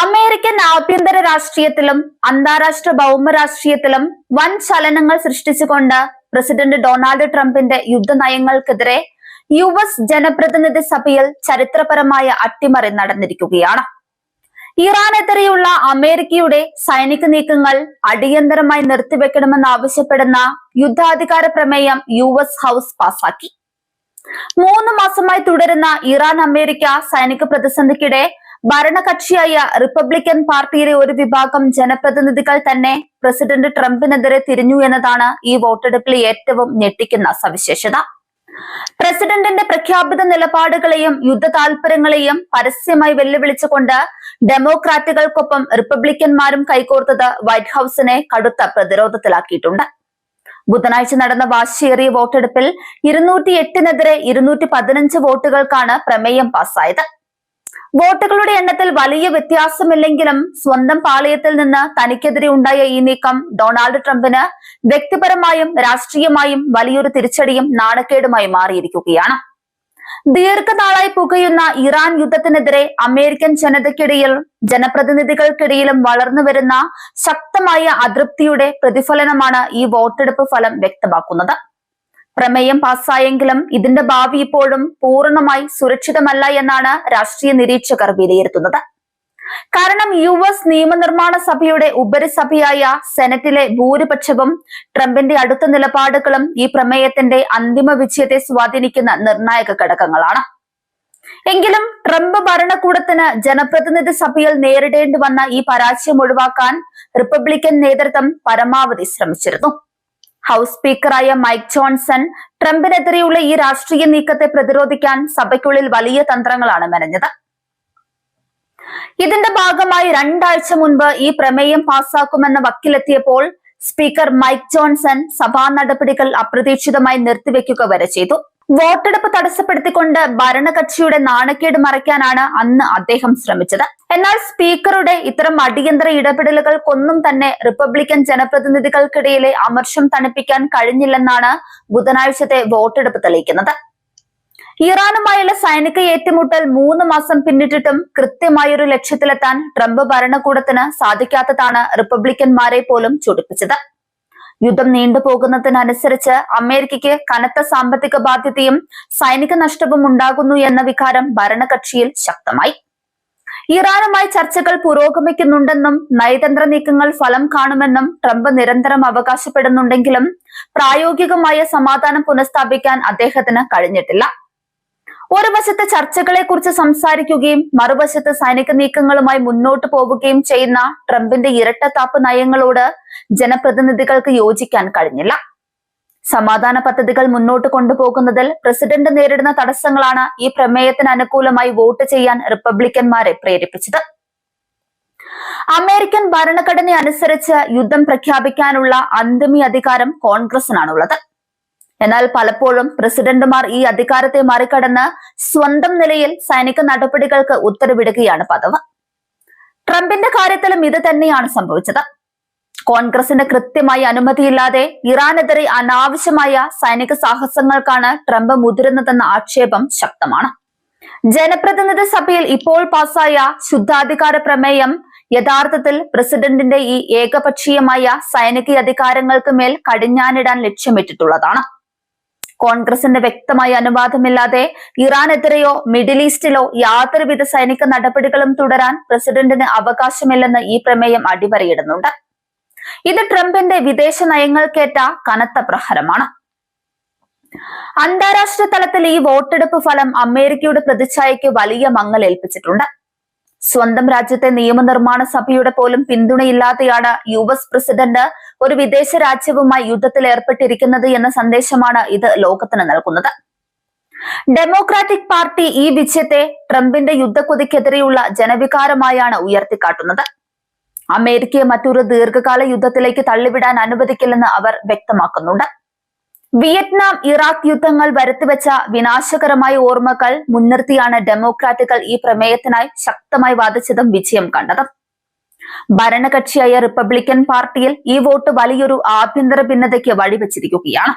American ആഭ്യന്തര രാഷ്ട്രീയത്തിലും അന്താരാഷ്ട്ര ഭൗമ രാഷ്ട്രീയത്തിലും വൻ ചലനങ്ങൾ സൃഷ്ടിച്ചുകൊണ്ട് പ്രസിഡന്റ് ഡൊണാൾഡ് ട്രംപിന്റെ യുദ്ധനയങ്ങൾക്കെതിരെ US ജനപ്രതിനിധി സഭയിൽ ചരിത്രപരമായ അട്ടിമറി നടന്നിരിക്കുകയാണ്. ഇറാനെതിരെയുള്ള അമേരിക്കയുടെ സൈനിക നീക്കങ്ങൾ അടിയന്തരമായി നിർത്തിവെക്കണമെന്നാവശ്യപ്പെടുന്ന യുദ്ധാധികാര പ്രമേയം US ഹൗസ് പാസാക്കി. 3 മാസമായി തുടരുന്ന ഇറാൻ അമേരിക്ക സൈനിക പ്രതിസന്ധിക്കിടെ ഭരണകക്ഷിയായ റിപ്പബ്ലിക്കൻ പാർട്ടിയിലെ ഒരു വിഭാഗം ജനപ്രതിനിധികൾ തന്നെ പ്രസിഡന്റ് ട്രംപിനെതിരെ തിരിഞ്ഞു എന്നതാണ് ഈ വോട്ടെടുപ്പിലെ ഏറ്റവും ഞെട്ടിക്കുന്ന സവിശേഷത. പ്രസിഡന്റിന്റെ പ്രഖ്യാപിത നിലപാടുകളെയും യുദ്ധ താൽപര്യങ്ങളെയും പരസ്യമായി വെല്ലുവിളിച്ചുകൊണ്ട് ഡെമോക്രാറ്റുകൾക്കൊപ്പം റിപ്പബ്ലിക്കന്മാരും കൈകോർത്തത് വൈറ്റ് ഹൌസിനെ കടുത്ത പ്രതിരോധത്തിലാക്കിയിട്ടുണ്ട്. ബുധനാഴ്ച നടന്ന വാശിയേറിയ വോട്ടെടുപ്പിൽ 208-നെതിരെ 215 വോട്ടുകൾക്കാണ് പ്രമേയം പാസ്സായത്. വോട്ടുകളുടെ എണ്ണത്തിൽ വലിയ വ്യത്യാസമില്ലെങ്കിലും സ്വന്തം പാളയത്തിൽ നിന്ന് തനിക്കെതിരെ ഉണ്ടായ ഈ നീക്കം ഡൊണാൾഡ് ട്രംപിന് വ്യക്തിപരമായും രാഷ്ട്രീയമായും വലിയൊരു തിരിച്ചടിയും നാണക്കേടുമായി മാറിയിരിക്കുകയാണ്. ദീർഘനാളായി പുകയുന്ന ഇറാൻ യുദ്ധത്തിനെതിരെ അമേരിക്കൻ ജനതയ്ക്കിടയിലും ജനപ്രതിനിധികൾക്കിടയിലും വളർന്നുവരുന്ന ശക്തമായ അതൃപ്തിയുടെ പ്രതിഫലനമാണ് ഈ വോട്ടെടുപ്പ് ഫലം വ്യക്തമാക്കുന്നത്. പ്രമേയം പാസ്സായെങ്കിലും ഇതിന്റെ ഭാവി ഇപ്പോഴും പൂർണ്ണമായി സുരക്ഷിതമല്ല എന്നാണ് രാഷ്ട്രീയ നിരീക്ഷകർ വിലയിരുത്തുന്നത്. കാരണം US നിയമനിർമ്മാണ സഭയുടെ ഉപരിസഭയായ സെനറ്റിലെ ഭൂരിപക്ഷവും ട്രംപിന്റെ അടുത്ത നിലപാടുകളും ഈ പ്രമേയത്തിന്റെ അന്തിമ വിജയത്തെ സ്വാധീനിക്കുന്ന നിർണായക ഘടകങ്ങളാണ്. എങ്കിലും ട്രംപ് ഭരണകൂടത്തിന് ജനപ്രതിനിധി സഭയിൽ നേരിടേണ്ടി വന്ന ഈ പരാജയം ഒഴിവാക്കാൻ റിപ്പബ്ലിക്കൻ നേതൃത്വം പരമാവധി ശ്രമിച്ചിരുന്നു. ഹൌസ് സ്പീക്കറായ മൈക്ക് ജോൺസൺ ട്രംപിനെതിരെയുള്ള ഈ രാഷ്ട്രീയ നീക്കത്തെ പ്രതിരോധിക്കാൻ സഭയ്ക്കുള്ളിൽ വലിയ തന്ത്രങ്ങളാണ് മെനഞ്ഞത്. ഇതിന്റെ ഭാഗമായി 2 ആഴ്ച മുൻപ് ഈ പ്രമേയം പാസ്സാക്കുമെന്ന വക്കിലെത്തിയപ്പോൾ സ്പീക്കർ മൈക്ക് ജോൺസൺ സഭാ നടപടികൾ അപ്രതീക്ഷിതമായി നിർത്തിവെക്കുക വരെ ചെയ്തു. വോട്ടെടുപ്പ് തടസ്സപ്പെടുത്തിക്കൊണ്ട് ഭരണകക്ഷിയുടെ നാണക്കേട് മറയ്ക്കാനാണ് അന്ന് അദ്ദേഹം ശ്രമിച്ചത്. എന്നാൽ സ്പീക്കറുടെ ഇത്തരം അടിയന്തര ഇടപെടലുകൾക്കൊന്നും തന്നെ റിപ്പബ്ലിക്കൻ ജനപ്രതിനിധികൾക്കിടയിലെ അമർഷം തണുപ്പിക്കാൻ കഴിഞ്ഞില്ലെന്നാണ് ബുധനാഴ്ചത്തെ വോട്ടെടുപ്പ് തെളിയിക്കുന്നത്. ഇറാനുമായുള്ള സൈനിക ഏറ്റുമുട്ടൽ 3 മാസം പിന്നിട്ടിട്ടും കൃത്യമായൊരു ലക്ഷ്യത്തിലെത്താൻ ട്രംപ് ഭരണകൂടത്തിന് സാധിക്കാത്തതാണ് റിപ്പബ്ലിക്കന്മാരെ പോലും ചൊടിപ്പിച്ചത്. യുദ്ധം നീണ്ടുപോകുന്നതിനനുസരിച്ച് അമേരിക്കയ്ക്ക് കനത്ത സാമ്പത്തിക ബാധ്യതയും സൈനിക നഷ്ടവും ഉണ്ടാകുന്നു എന്ന വികാരം ഭരണകക്ഷിയിൽ ശക്തമായി. ഇറാനുമായി ചർച്ചകൾ പുരോഗമിക്കുന്നുണ്ടെന്നും നയതന്ത്ര നീക്കങ്ങൾ ഫലം കാണുമെന്നും ട്രംപ് നിരന്തരം അവകാശപ്പെടുന്നുണ്ടെങ്കിലും പ്രായോഗികമായ സമാധാനം പുനഃസ്ഥാപിക്കാൻ അദ്ദേഹത്തിന് കഴിഞ്ഞിട്ടില്ല. ഒരു വശത്ത് ചർച്ചകളെ കുറിച്ച് സംസാരിക്കുകയും മറുവശത്ത് സൈനിക നീക്കങ്ങളുമായി മുന്നോട്ട് പോവുകയും ചെയ്യുന്ന ട്രംപിന്റെ ഇരട്ടത്താപ്പ് നയങ്ങളോട് ജനപ്രതിനിധികൾക്ക് യോജിക്കാൻ കഴിഞ്ഞില്ല. സമാധാന പദ്ധതികൾ മുന്നോട്ട് കൊണ്ടുപോകുന്നതിൽ പ്രസിഡന്റ് നേരിടുന്ന തടസ്സങ്ങളാണ് ഈ പ്രമേയത്തിന് അനുകൂലമായി വോട്ട് ചെയ്യാൻ റിപ്പബ്ലിക്കന്മാരെ പ്രേരിപ്പിച്ചത്. അമേരിക്കൻ ഭരണഘടന അനുസരിച്ച് യുദ്ധം പ്രഖ്യാപിക്കാനുള്ള അന്തിമ അധികാരം കോൺഗ്രസിനാണുള്ളത്. എന്നാൽ പലപ്പോഴും പ്രസിഡന്റുമാർ ഈ അധികാരത്തെ മറികടന്ന് സ്വന്തം നിലയിൽ സൈനിക നടപടികൾക്ക് ഉത്തരവിടുകയാണ് പതിവ്. ട്രംപിന്റെ കാര്യത്തിലും ഇത് തന്നെയാണ് സംഭവിച്ചത്. കോൺഗ്രസിന്റെ കൃത്യമായ അനുമതിയില്ലാതെ ഇറാനെതിരെ അനാവശ്യമായ സൈനിക സാഹസങ്ങൾക്കാണ് ട്രംപ് മുതിരുന്നതെന്ന ആക്ഷേപം ശക്തമാണ്. ജനപ്രതിനിധി സഭയിൽ ഇപ്പോൾ പാസായ ശുദ്ധാധികാര പ്രമേയം യഥാർത്ഥത്തിൽ പ്രസിഡന്റിന്റെ ഈ ഏകപക്ഷീയമായ സൈനിക അധികാരങ്ങൾക്ക് മേൽ കടിഞ്ഞാനിടാൻ ലക്ഷ്യമിട്ടിട്ടുള്ളതാണ്. കോൺഗ്രസിന്റെ വ്യക്തമായ അനുവാദമില്ലാതെ ഇറാനെതിരെയോ മിഡിൽ ഈസ്റ്റിലോ യാതൊരുവിധ സൈനിക നടപടികളും തുടരാൻ പ്രസിഡന്റിന് അവകാശമില്ലെന്ന് ഈ പ്രമേയം അടിവരയിടുന്നുണ്ട്. ഇത് ട്രംപിന്റെ വിദേശ നയങ്ങൾക്കേറ്റ കനത്ത പ്രഹരമാണ്. അന്താരാഷ്ട്ര തലത്തിൽ ഈ വോട്ടെടുപ്പ് ഫലം അമേരിക്കയുടെ പ്രതിച്ഛായയ്ക്ക് വലിയ മങ്ങലേൽപ്പിച്ചിട്ടുണ്ട്. സ്വന്തം രാജ്യത്തെ നിയമനിർമ്മാണ സഭയുടെ പോലും പിന്തുണയില്ലാതെയാണ് US പ്രസിഡന്റ് ഒരു വിദേശ രാജ്യവുമായി യുദ്ധത്തിൽ ഏർപ്പെട്ടിരിക്കുന്നത് എന്ന സന്ദേശമാണ് ഇത് ലോകത്തിന് നൽകുന്നത്. ഡെമോക്രാറ്റിക് പാർട്ടി ഈ വിജയത്തെ ട്രംപിന്റെ യുദ്ധക്കൊതിക്കെതിരെയുള്ള ജനവികാരമായാണ് ഉയർത്തിക്കാട്ടുന്നത്. അമേരിക്കയെ മറ്റൊരു ദീർഘകാല യുദ്ധത്തിലേക്ക് തള്ളിവിടാൻ അനുവദിക്കില്ലെന്ന് അവർ വ്യക്തമാക്കുന്നുണ്ട്. വിയറ്റ്നാം ഇറാഖ് യുദ്ധങ്ങൾ വരുത്തിവെച്ച വിനാശകരമായ ഓർമ്മകൾ മുൻനിർത്തിയാണ് ഡെമോക്രാറ്റുകൾ ഈ പ്രമേയത്തിനായി ശക്തമായി വാദിച്ചതും വിജയം കണ്ടതും. ഭരണകക്ഷിയായ റിപ്പബ്ലിക്കൻ പാർട്ടിയിൽ ഈ വോട്ട് വലിയൊരു ആഭ്യന്തര ഭിന്നതയ്ക്ക് വഴിവെച്ചിരിക്കുകയാണ്.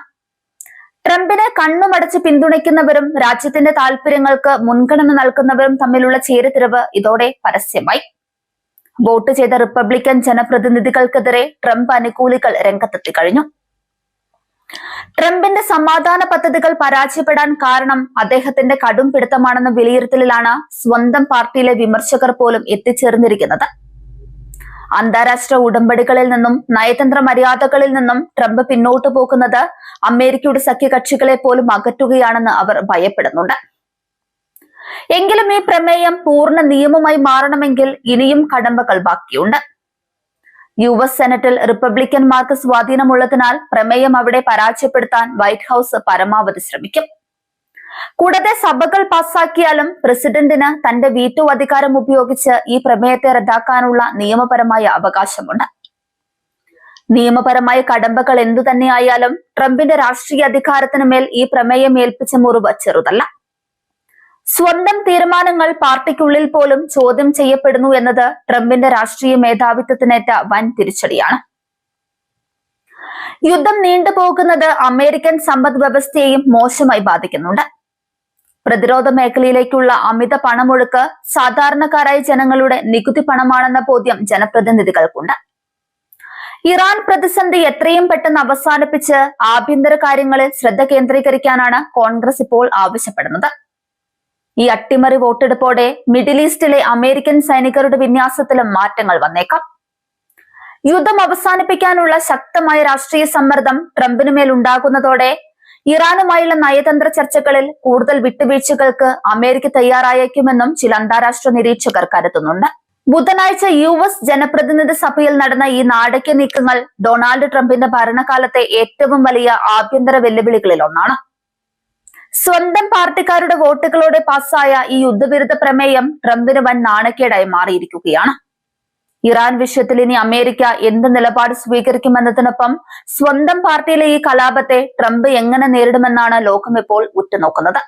ട്രംപിനെ കണ്ണുമടച്ച് പിന്തുണയ്ക്കുന്നവരും രാജ്യത്തിന്റെ താൽപര്യങ്ങൾക്ക് മുൻഗണന നൽകുന്നവരും തമ്മിലുള്ള ചേരിതിരിവ് ഇതോടെ പരസ്യമായി. വോട്ട് ചെയ്ത റിപ്പബ്ലിക്കൻ ജനപ്രതിനിധികൾക്കെതിരെ ട്രംപ് അനുകൂലികൾ രംഗത്തെത്തി കഴിഞ്ഞു. ട്രംപിന്റെ സമാധാന പദ്ധതികൾ പരാജയപ്പെടാൻ കാരണം അദ്ദേഹത്തിന്റെ കടും പിടുത്തമാണെന്ന വിലയിരുത്തലിലാണ് സ്വന്തം പാർട്ടിയിലെ വിമർശകർ പോലും എത്തിച്ചേർന്നിരിക്കുന്നത്. അന്താരാഷ്ട്ര ഉടമ്പടികളിൽ നിന്നും നയതന്ത്ര മര്യാദകളിൽ നിന്നും ട്രംപ് പിന്നോട്ടു പോകുന്നത് അമേരിക്കയുടെ സഖ്യകക്ഷികളെ പോലും അകറ്റുകയാണെന്ന് അവർ ഭയപ്പെടുന്നുണ്ട്. എങ്കിലും ഈ പ്രമേയം പൂർണ്ണ നിയമമായി മാറണമെങ്കിൽ ഇനിയും കടമ്പകൾ ബാക്കിയുണ്ട്. US സെനറ്റിൽ റിപ്പബ്ലിക്കന്മാർക്ക് സ്വാധീനമുള്ളതിനാൽ പ്രമേയം അവിടെ പരാജയപ്പെടുത്താൻ വൈറ്റ് ഹൌസ് പരമാവധി ശ്രമിക്കും. കൂടാതെ സഭകൾ പാസാക്കിയാലും പ്രസിഡന്റിന് തന്റെ വീറ്റോ അധികാരം ഉപയോഗിച്ച് ഈ പ്രമേയത്തെ റദ്ദാക്കാനുള്ള നിയമപരമായ അവകാശമുണ്ട്. നിയമപരമായ കടമ്പകൾ എന്തു തന്നെയായാലും ട്രംപിന്റെ രാഷ്ട്രീയ അധികാരത്തിന് മേൽ ഈ പ്രമേയം ഏൽപ്പിച്ച മുറിവ് ചെറുതല്ല. സ്വന്തം തീരുമാനങ്ങൾ പാർട്ടിക്കുള്ളിൽ പോലും ചോദ്യം ചെയ്യപ്പെടുന്നു എന്നത് ട്രംപിന്റെ രാഷ്ട്രീയ മേധാവിത്വത്തിനേറ്റ വൻ തിരിച്ചടിയാണ്. യുദ്ധം നീണ്ടുപോകുന്നത് അമേരിക്കൻ സമ്പദ് വ്യവസ്ഥയെയും മോശമായി ബാധിക്കുന്നുണ്ട്. പ്രതിരോധ മേഖലയിലേക്കുള്ള അമിത പണമൊഴുക്ക് സാധാരണക്കാരായ ജനങ്ങളുടെ നികുതി പണമാണെന്ന ബോധ്യം ജനപ്രതിനിധികൾക്കുണ്ട്. ഇറാൻ പ്രതിസന്ധി എത്രയും പെട്ടെന്ന് അവസാനിപ്പിച്ച് ആഭ്യന്തര കാര്യങ്ങളിൽ ശ്രദ്ധ കേന്ദ്രീകരിക്കാനാണ് കോൺഗ്രസ് ഇപ്പോൾ ആവശ്യപ്പെടുന്നത്. ഈ അട്ടിമറി വോട്ടെടുപ്പോടെ മിഡിൽ ഈസ്റ്റിലെ അമേരിക്കൻ സൈനികരുടെ വിന്യാസത്തിലും മാറ്റങ്ങൾ വന്നേക്കാം. യുദ്ധം അവസാനിപ്പിക്കാനുള്ള ശക്തമായ രാഷ്ട്രീയ സമ്മർദ്ദം ട്രംപിന് മേൽ ഉണ്ടാകുന്നതോടെ ഇറാനുമായുള്ള നയതന്ത്ര ചർച്ചകളിൽ കൂടുതൽ വിട്ടുവീഴ്ചകൾക്ക് അമേരിക്ക തയ്യാറായേക്കുമെന്നും ചില അന്താരാഷ്ട്ര നിരീക്ഷകർ കരുതുന്നുണ്ട്. ബുധനാഴ്ച US ജനപ്രതിനിധി സഭയിൽ നടന്ന ഈ നാടകീയ നീക്കങ്ങൾ ഡൊണാൾഡ് ട്രംപിന്റെ ഭരണകാലത്തെ ഏറ്റവും വലിയ ആഭ്യന്തര വെല്ലുവിളികളിൽ ഒന്നാണ്. സ്വന്തം പാർട്ടിക്കാരുടെ വോട്ടുകളോടെ പാസ്സായ ഈ യുദ്ധവിരുദ്ധ പ്രമേയം ട്രംപിന് വൻ നാണക്കേടായി മാറിയിരിക്കുകയാണ്. ഇറാൻ വിഷയത്തിൽ ഇനി അമേരിക്ക എന്ത് നിലപാട് സ്വീകരിക്കുമെന്നതിനൊപ്പം സ്വന്തം പാർട്ടിയിലെ ഈ കലാപത്തെ ട്രംപ് എങ്ങനെ നേരിടുമെന്നാണ് ലോകം ഇപ്പോൾ ഉറ്റുനോക്കുന്നത്.